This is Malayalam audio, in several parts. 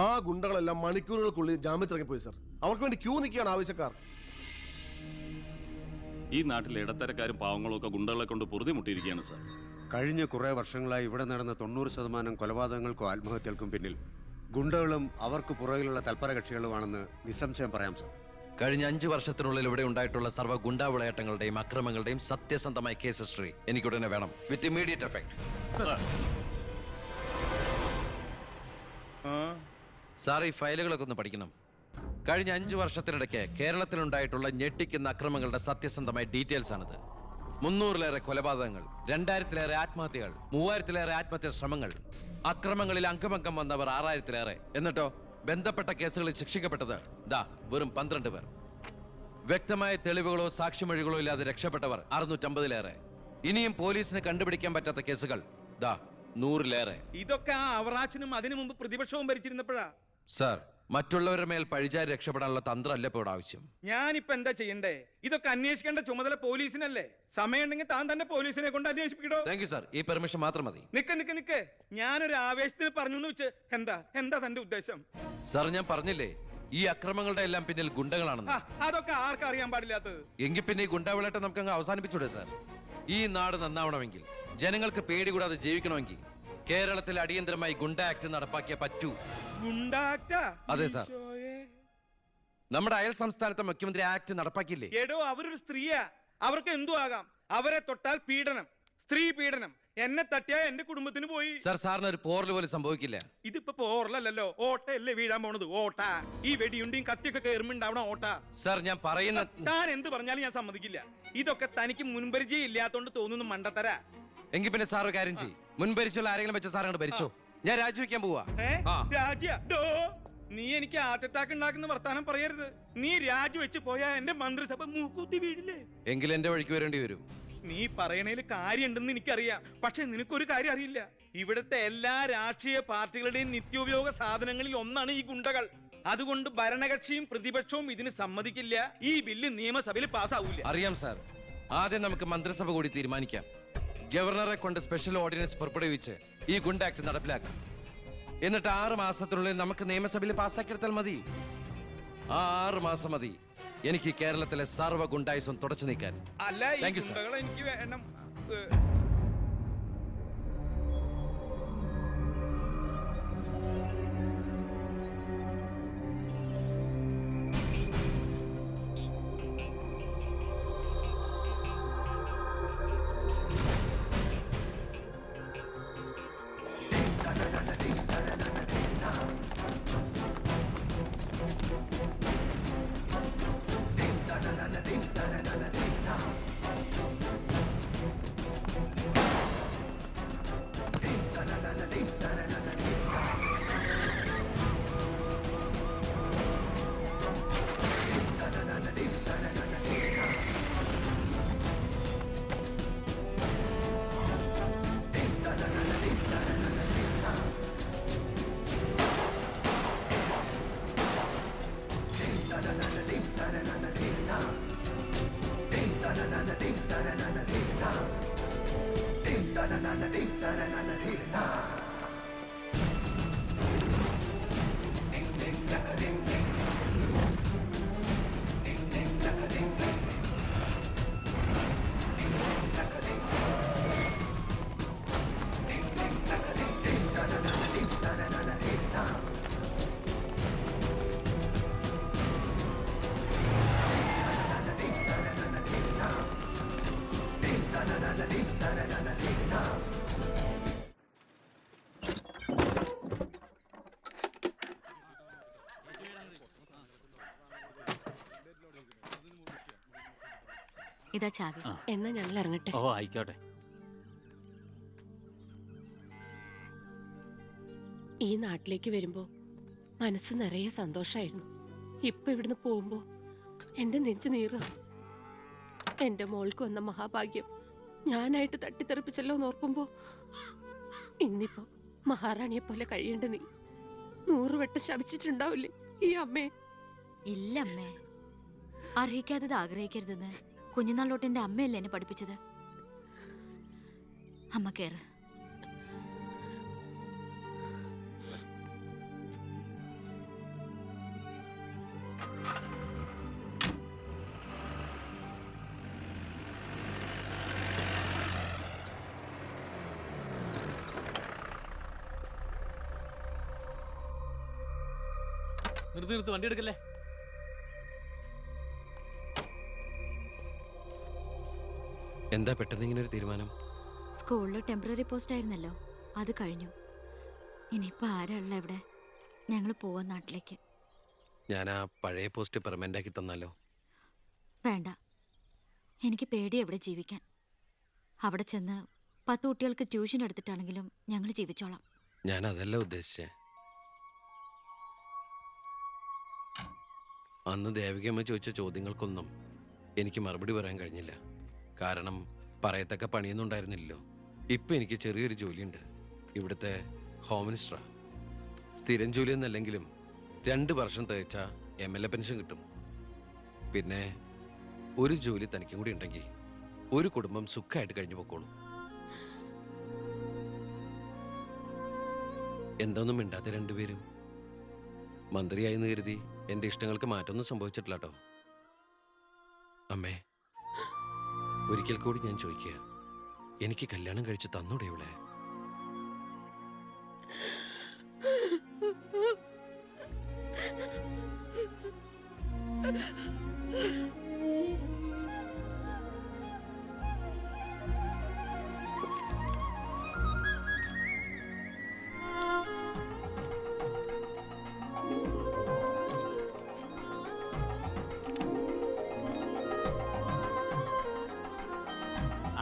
ആ ഗുണ്ടകളെല്ലാം മണിക്കൂറുകൾക്കുള്ളിൽ ജാമ്യത്തിറങ്ങിപ്പോയി സർ. അവർക്ക് വേണ്ടി ക്യൂ നിൽക്കുകയാണ് ആവശ്യക്കാർ. ഈ നാട്ടിലെ ഇടത്തരക്കാരും പാവങ്ങളും ഒക്കെ ഗുണ്ടകളെ കൊണ്ട് പൊറുതി മുട്ടിയിരിക്കുകയാണ് സാർ. കഴിഞ്ഞ കുറേ വർഷങ്ങളായി ഇവിടെ നടന്ന 90% കൊലപാതകങ്ങൾക്കും ആത്മഹത്യകൾക്കും പിന്നിൽ ഗുണ്ടകളും അവർക്ക് പുറകിലുള്ള തൽപര കക്ഷികളുമാണെന്ന് നിസ്സംശയം പറയാം സർ. കഴിഞ്ഞ 5 വർഷത്തിനുള്ളിൽ ഇവിടെ ഉണ്ടായിട്ടുള്ള സർവ്വ ഗുണ്ടാ വിളയാട്ടങ്ങളുടെയും അക്രമങ്ങളുടെയും സത്യസന്ധമായ കേസ് ഹിസ്റ്ററി എനിക്കുടനെ വേണം, വിത്ത് ഇമ്മീഡിയറ്റ് എഫക്ട്. സാർ, ഈ ഫയലുകളൊക്കെ ഒന്ന് പഠിക്കണം. കഴിഞ്ഞ 5 വർഷത്തിനിടയ്ക്ക് കേരളത്തിലുണ്ടായിട്ടുള്ള ഞെട്ടിക്കുന്ന അക്രമങ്ങളുടെ സത്യസന്ധമായ ഡീറ്റെയിൽസ് ആണിത്. 300-ലേറെ കൊലപാതകങ്ങൾ, 2000-ലേറെ ആത്മഹത്യകൾ, 3000-ലേറെ ആത്മഹത്യാ ശ്രമങ്ങൾ, അക്രമങ്ങളിൽ അംഗമംഗം വന്നവർ 6000-ലേറെ. എന്നിട്ടോ ബന്ധപ്പെട്ട കേസുകളിൽ ശിക്ഷിക്കപ്പെട്ടത് വെറും 12 പേർ. വ്യക്തമായ തെളിവുകളോ സാക്ഷിമൊഴികളോ ഇല്ലാതെ രക്ഷപ്പെട്ടവർ 650-ലേറെ. ഇനിയും പോലീസിന് കണ്ടുപിടിക്കാൻ പറ്റാത്ത കേസുകൾ 100-ലേറെ. ഇതൊക്കെ ആ അവറാച്ചനും അതിനു മുമ്പ് പ്രതിപക്ഷവും ഭരിച്ചിരുന്നപ്പോഴാ. സാർ, മറ്റുള്ളവരുടെ മേൽ പഴിചാരി രക്ഷപ്പെടാനുള്ള തന്ത്രമല്ല ഇപ്പോൾ ആവശ്യം. ഞാനിപ്പോ എന്താ ചെയ്യണ്ടേ? ഇതൊക്കെ അന്വേഷിക്കേണ്ട ചുമതല പോലീസിനല്ലേ? സമയമുണ്ടെങ്കിൽ താൻ തന്നെ പോലീസിനെ കൊണ്ട് അന്വേഷിപ്പിക്കടോ. താങ്ക് യു സാർ, ഈ പെർമിഷൻ മാത്രം മതി. നിക്ക് ഞാനൊരു ആവേശത്തിന് പറഞ്ഞു വെച്ച് എന്താ തന്റെ ഉദ്ദേശം? സാർ, ഞാൻ പറഞ്ഞില്ലേ ഈ അക്രമങ്ങളുടെ എല്ലാം പിന്നിൽ ഗുണ്ടകളാണെന്ന്. അതൊക്കെ ആർക്കറിയാൻ പാടില്ലാത്തത്? എങ്കിൽ പിന്നെ ഈ ഗുണ്ടാവിളാട്ടം നമുക്ക് അങ്ങ് അവസാനിപ്പിച്ചൂടെ സാർ? ഈ നാട് നന്നാവണമെങ്കിൽ, ജനങ്ങൾക്ക് പേടി കൂടാതെ ജീവിക്കണമെങ്കിൽ കേരളത്തിൽ അടിയന്തരമായി ഗുണ്ട ആക്ട് നടപ്പാക്കിയേ പറ്റൂ. അതെ സാർ, നമ്മുടെ അയൽ സംസ്ഥാനത്തെ മുഖ്യമന്ത്രി ആക്ട് നടപ്പാക്കിയില്ലേ? എടോ, അവരൊരു സ്ത്രീയാ, അവർക്ക് എന്തു ആകാം. അവരെ തൊട്ടാൽ പീഡനം, സ്ത്രീ പീഡനം. എന്നെ തട്ടിയാ എന്റെ കുടുംബത്തിന് പോയി. സാർ, സാറിന് ഒരു പോറൽ പോലും സംഭവിക്കില്ല. ഇതിപ്പോ പോറലല്ലോ, ഓട്ടയല്ലേ വീഴാൻ പോണത്. ഓട്ട ഈ വെടിയുണ്ടിയും കത്തിയൊക്കെ കയറുമ്പോണ്ടാവണം ഓട്ട. സാർ, ഞാൻ പറയുന്ന താൻ എന്ത് പറഞ്ഞാലും ഞാൻ സമ്മതിക്കില്ല. ഇതൊക്കെ തനിക്ക് മുൻപരിചയം ഇല്ലാത്തോണ്ട് തോന്നുന്നു മണ്ടത്തരാ. എങ്കിൽ പിന്നെ സാർ ഒരു കാര്യം ചെയ്യും, മുൻപരിച്ചുള്ള ആരെങ്കിലും വെച്ച സാർ അങ്ങോട്ട് ഭരിച്ചോ. ഞാൻ രാജിവെക്കാൻ പോവാ. നീ എനിക്ക് ഹാർട്ട് അറ്റാക്ക് ഉണ്ടാക്കുന്ന വർത്താനം പറയരുത്. നീ രാജിവെച്ച് പോയാ എന്റെ മന്ത്രിസഭ മൂക്കൂത്തി വീഴില്ലേ? എങ്കിൽ എന്റെ വഴിക്ക് വരേണ്ടി വരും. നീ പറയണേല് കാര്യമുണ്ടെന്ന് എനിക്കറിയാം, പക്ഷെ നിനക്കൊരു കാര്യം അറിയില്ല. ഇവിടുത്തെ എല്ലാ രാഷ്ട്രീയ പാർട്ടികളുടെയും നിത്യോപയോഗ സാധനങ്ങളിൽ ഒന്നാണ് ഈ ഗുണ്ടകൾ. അതുകൊണ്ട് ഭരണകക്ഷിയും പ്രതിപക്ഷവും ഇതിന് സമ്മതിക്കില്ല. ഈ ബില്ല് നിയമസഭയിൽ പാസ്സാവൂല. അറിയാം സാർ, ആദ്യം നമുക്ക് മന്ത്രിസഭ കൂടി തീരുമാനിക്കാം. ഗവർണറെ കൊണ്ട് സ്പെഷ്യൽ ഓർഡിനൻസ് പുറപ്പെടുവിച്ച് ഈ ഗുണ്ട ആക്ട് നടപ്പിലാക്കാം. എന്നിട്ട് 6 മാസത്തിനുള്ളിൽ നമുക്ക് നിയമസഭയിൽ പാസ്സാക്കിയെടുത്താൽ മതി. ആ 6 മാസം മതി എനിക്ക് കേരളത്തിലെ സർവ്വ ഗുണ്ടായുസം തുടച്ചു നീക്കാൻ. Thank you sir. എനിക്ക് വേണം. ഇതാ ചാവി. എന്നാ ഞങ്ങൾ ഇറങ്ങട്ടെ. ഓ ആയിക്കോട്ടെ. ഈ നാട്ടിലേക്ക് വരുമ്പോ മനസ്സ് നിറയെ സന്തോഷായിരുന്നു. ഇപ്പൊ ഇവിടുന്ന് പോകുമ്പോ എന്റെ നെഞ്ചു നീറ. എന്റെ മോൾക്ക് വന്ന മഹാഭാഗ്യം ഞാനായിട്ട് തട്ടിത്തെറിപ്പിച്ചല്ലോ എന്നോർക്കുമ്പോ ഇന്നിപ്പോ മഹാറാണിയെ പോലെ കഴിയേണ്ട നീ 100 വട്ടം ശപിച്ചിട്ടുണ്ടാവില്ലേ ഈ അമ്മേ? ഇല്ല അമ്മേ, അർഹിക്കാത്തത് ആഗ്രഹിക്കരുതെന്ന് കുഞ്ഞുനാളോട്ട് എന്റെ അമ്മയല്ലേ എന്നെ പഠിപ്പിച്ചത്. അമ്മ കേറ്. നിർത്ത് വണ്ടി എടുക്കല്ലേ. എന്താ പെട്ടെന്ന് ഇങ്ങനെ ഒരു തീരുമാനം? സ്കൂളിൽ ടെമ്പററി പോസ്റ്റ് ആയിരുന്നല്ലോ, അത് കഴിഞ്ഞു. ഇനിയിപ്പോ ആരാ ഉള്ള ഇവിടെ? ഞങ്ങൾ പോവാൻ നാട്ടിലേക്ക്. ഞാൻ ആ പഴയ പോസ്റ്റ് പെർമനന്റ് ആക്കി തന്നാലോ? വേണ്ട, എനിക്ക് പേടി എവിടെ ജീവിക്കാൻ. അവിടെ ചെന്ന് 10 കുട്ടികൾക്ക് ട്യൂഷൻ എടുത്തിട്ടാണെങ്കിലും ഞങ്ങൾ ജീവിച്ചോളാം. ഞാൻ അതല്ല ഉദ്ദേശിച്ചേ. അന്ന് ദേവികമ്മ ചോദിച്ച ചോദ്യങ്ങൾക്കൊന്നും എനിക്ക് മറുപടി പറയാൻ കഴിഞ്ഞില്ല. കാരണം പറയത്തക്ക പണിയൊന്നും ഉണ്ടായിരുന്നില്ലല്ലോ. ഇപ്പം എനിക്ക് ചെറിയൊരു ജോലിയുണ്ട്, ഇവിടുത്തെ ഹോം മിനിസ്റ്ററാ. സ്ഥിരം ജോലിയൊന്നല്ലെങ്കിലും 2 വർഷം തികച്ച MLA പെൻഷൻ കിട്ടും. പിന്നെ ഒരു ജോലി തനിക്കും കൂടി ഉണ്ടെങ്കിൽ ഒരു കുടുംബം സുഖമായിട്ട് കഴിഞ്ഞു പോക്കോളും. എന്തൊന്നും മിണ്ടാത്ത രണ്ടുപേരും? മന്ത്രിയായെന്ന് കരുതി എൻ്റെ ഇഷ്ടങ്ങൾക്ക് മാറ്റമൊന്നും സംഭവിച്ചിട്ടില്ല കേട്ടോ. അമ്മേ, ഒരിക്കൽ കൂടി ഞാൻ ചോദിക്കുക, എനിക്ക് കല്യാണം കഴിച്ച് തന്നൂടെ ഇവിടെ?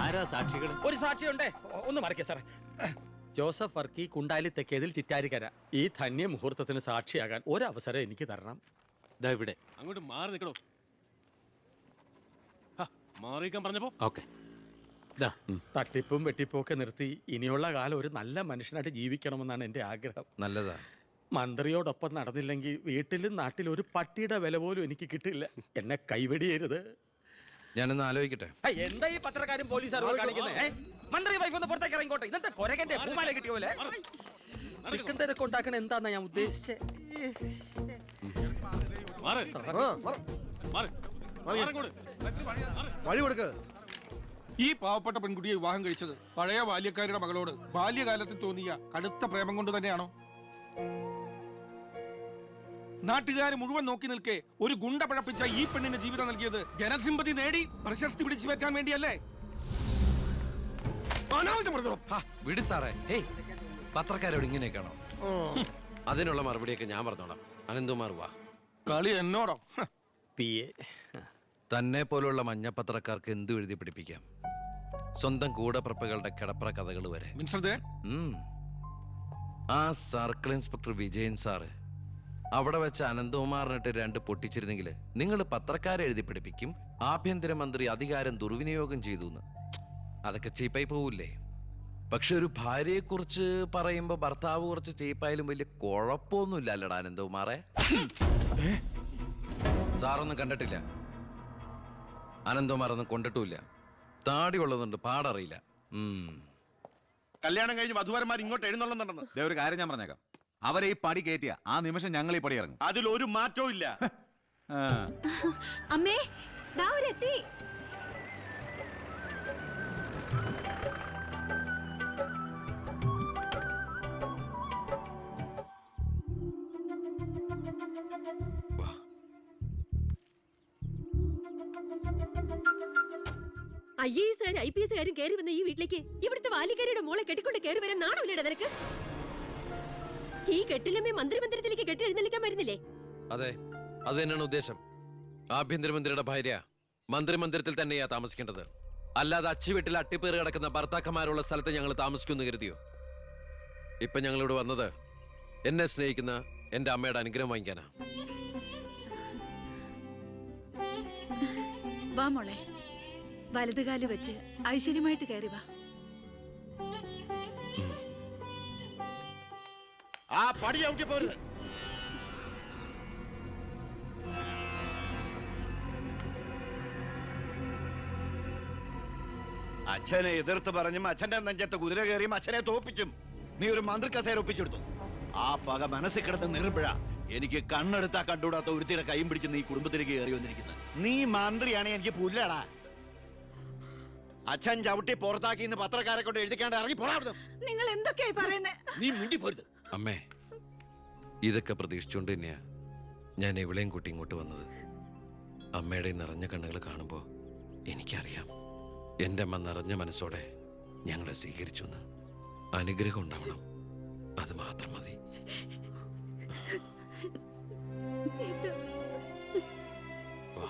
ആരാ സാക്ഷികൾ? ഒരു സാക്ഷിയുണ്ടേ, ഒന്ന് മറക്കേ സാറേ. ജോസഫ് വർക്കി, കുണ്ടാലി തെക്കേതിൽ, ചിറ്റാരിക്കര. ഈ ധന്യ മുഹൂർത്തത്തിന് സാക്ഷിയാകാൻ ഒരവസരം എനിക്ക് തരണം. ദാ ഇവിടെ. അങ്ങോട്ട് മാറി നിൽക്കണോ? മാറിയിക്കാൻ പറഞ്ഞപ്പോ ഓക്കെ. തട്ടിപ്പും വെട്ടിപ്പും ഒക്കെ നിർത്തി ഇനിയുള്ള കാലം ഒരു നല്ല മനുഷ്യനായിട്ട് ജീവിക്കണമെന്നാണ് എൻ്റെ ആഗ്രഹം. നല്ലതാ. മന്ത്രിയോടൊപ്പം നടന്നില്ലെങ്കിൽ വീട്ടിലും നാട്ടിലും ഒരു പട്ടിയുടെ വില പോലും എനിക്ക് കിട്ടില്ല. എന്നെ കൈവെടിയരുത്. ഞാനൊന്ന് ആലോചിക്കട്ടെ. എന്താ ഈ പത്രക്കാരും പോലീസുകാരും കാണിക്കുന്നത്? മന്ത്രി വൈഫ് ഒന്ന് പുറത്തേക്ക് ഇറങ്ങിക്കോട്ടെ. ഇന്നത്തെ കൊരകന്റെ പൂമാല കിട്ടിയ പോലെ തിരക്ക് ഉണ്ടാക്കണ എന്താന്നാ ഞാൻ ഉദ്ദേശിച്ചേ. വഴി കൊടുക്ക്. ഈ പാവപ്പെട്ട പെൺകുട്ടിയെ വിവാഹം കഴിച്ചത് പഴയ ബാല്യക്കാരുടെ മകളോട് ബാല്യകാലത്തിൽ തോന്നിയ കടുത്ത പ്രേമം കൊണ്ട് തന്നെയാണോ? നാട്ടുകാർ മുഴുവൻ നോക്കി നിൽക്കെ ഒരു ഗുണ്ട പഴപ്പിച്ച ഈ പെണ്ണിന് ജീവിതം നൽകിയത് ജനസിമ്പതി നേടി പ്രശസ്തി പിടിച്ചു പറ്റാൻ വേണ്ടിയല്ലേ? വിട് സാറേ. ഹേയ്, പത്രക്കാരോട് ഇങ്ങനെയൊക്കെയാണോ? അതിനുള്ള മറുപടിയൊക്കെ ഞാൻ പറഞ്ഞോളാം. അനന്തുമാർ വാ. കളി എന്നോടോ? തന്നെ പോലുള്ള മഞ്ഞപ്പത്രക്കാർക്ക് എന്തു എഴുതി പിടിപ്പിക്കാം. സ്വന്തം കൂടപ്പിറപ്പുകളുടെ കിടപ്ര കഥകൾ വരെ. ആ സർക്കിൾ ഇൻസ്പെക്ടർ വിജയൻ സാറ് അവിടെ വെച്ച് അനന്തകുമാറിനിട്ട് 2 പൊട്ടിച്ചിരുന്നെങ്കിൽ നിങ്ങൾ പത്രക്കാരെ എഴുതി പിടിപ്പിക്കും ആഭ്യന്തരമന്ത്രി അധികാരം ദുർവിനിയോഗം ചെയ്തു എന്ന്. അതൊക്കെ ചീപ്പായി പോവില്ലേ? പക്ഷെ ഒരു ഭാര്യയെക്കുറിച്ച് പറയുമ്പോൾ ഭർത്താവ് കുറച്ച് ചീപ്പായാലും വലിയ കുഴപ്പമൊന്നുമില്ല അല്ലടാ അനന്തകുമാറെ. സാറൊന്നും കണ്ടിട്ടില്ല, അനന്തകുമാറൊന്നും കൊണ്ടിട്ടുമില്ല. താടി ഉള്ളതുകൊണ്ട് പാടറിയില്ല. കല്യാണം കഴിഞ്ഞ് വധുവരന്മാർ ഇങ്ങോട്ട് എഴുന്നള്ളുന്നുണ്ടെന്ന്. ഒരു കാര്യം ഞാൻ പറഞ്ഞേക്കാം, അവരെ ഈ പടി കയറ്റിയ ആ നിമിഷം ഞങ്ങൾ ഈ പടി ഇറങ്ങും. അതിലൊരു മാറ്റവും ഇല്ല. അമ്മേ, എത്തി. IAS IPS കയറി വന്ന ഈ വീട്ടിലേക്ക് ഇവിടുത്തെ വാലിക്കാരിയുടെ മോളെ കെട്ടിക്കൊണ്ട് കയറി വരാൻ നാണമില്ലടാ നിനക്ക്? ഈ കെട്ടിലമ്മേ മന്ത്രിമന്ദിരത്തിലേക്ക് കെട്ടി എഴുന്നള്ളിക്കാൻ വരുന്നില്ലേ? അതെ, അത് തന്നെയാണ് ഉദ്ദേശം. ആഭ്യന്തരമന്ത്രിയുടെ ഭാര്യ മന്ത്രിമന്ദിരത്തിൽ തന്നെയാ താമസിക്കേണ്ടത്. അല്ലാതെ അച്ചുവീട്ടിൽ അട്ടിപ്പേറ് കിടക്കുന്ന ഭർത്താക്കന്മാരുള്ള സ്ഥലത്ത് ഞങ്ങൾ താമസിക്കുമെന്ന് കരുതിയോ? ഇപ്പൊ ഞങ്ങളിവിടെ വന്നത് എന്നെ സ്നേഹിക്കുന്ന എന്റെ അമ്മയുടെ അനുഗ്രഹം വാങ്ങിക്കാനാ. വാ മോളെ, വലതുകാല് വെച്ച് ഐശ്വര്യമായിട്ട് കയറി വാ. ആ പടി ഔട്ടി പോരുത്. അച്ഛനെ എതിർത്ത് പറഞ്ഞും അച്ഛന്റെ നെഞ്ചത്ത് കുതിര കയറിയും അച്ഛനെ തോപ്പിച്ചും നീ ഒരു മന്ത്രി കസേര ഒപ്പിച്ചെടുത്തു. ആ പക മനസ്സിൽ കിടന്ന് നീറുമ്പോഴാ എനിക്ക് കണ്ണെടുത്താ കണ്ടുകൂടാത്ത ഒരുത്തിയുടെ കൈയും പിടിച്ച് നീ കുടുംബത്തിലേക്ക് കയറി വന്നിരിക്കുന്നത്. നീ മന്ത്രിയാണെ എനിക്ക് പുല്ലടാ. അച്ഛൻ ചവിട്ടി പുറത്താക്കി ഇന്ന് പത്രക്കാരെ കൊണ്ട് എഴുതിക്കാണ്ട് ഇറങ്ങി പോടാ. നിങ്ങൾ എന്തൊക്കെയായി പറയുന്നേ? നീ മിണ്ടി പോരുത്. അമ്മേ, ഇതൊക്കെ പ്രതീക്ഷിച്ചുകൊണ്ട് തന്നെയാ ഞാൻ ഇവളെയും കൂട്ടി ഇങ്ങോട്ട് വന്നത്. അമ്മയുടെ നിറഞ്ഞ കണ്ണുകൾ കാണുമ്പോൾ എനിക്കറിയാം എൻ്റെ അമ്മ നിറഞ്ഞ മനസ്സോടെ ഞങ്ങളെ സ്വീകരിച്ചു എന്ന്. അനുഗ്രഹം ഉണ്ടാവണം, അത് മാത്രം മതി. വാ.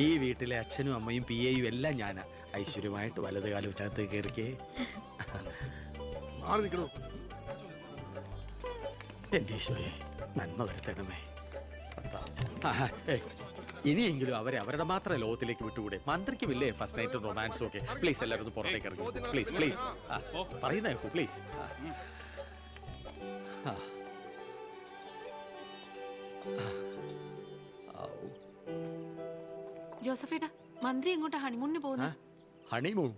ഈ വീട്ടിലെ അച്ഛനും അമ്മയും പി എയും എല്ലാം ഞാനാ. ഐശ്വര്യമായിട്ട് വലത് കാലം വെച്ചകത്ത് കയറിക്കേ. മാറി നിൽക്കണോ? എന്റെ ഈശോയെ നന്മ വരുത്തണമേ. ഇനിയെങ്കിലും അവരെ അവരുടെ മാത്രം ലോകത്തിലേക്ക് വിട്ടുകൂടെ? മന്ത്രിക്കുമില്ലേ ഫസ്റ്റ് നൈറ്റ് റൊമാൻസും ഒക്കെ? പ്ലീസ് എല്ലാവരും ഒന്ന് പുറത്തേക്ക് ഇറങ്ങും. പ്ലീസ് പ്ലീസ് പറയുന്ന കേൾക്കൂ പ്ലീസ്. ജോസഫേട്ടാ, മന്ത്രി എങ്ങോട്ടാ ഹണിമൂണിന് പോകുന്നത്? ഹണിമൂൺ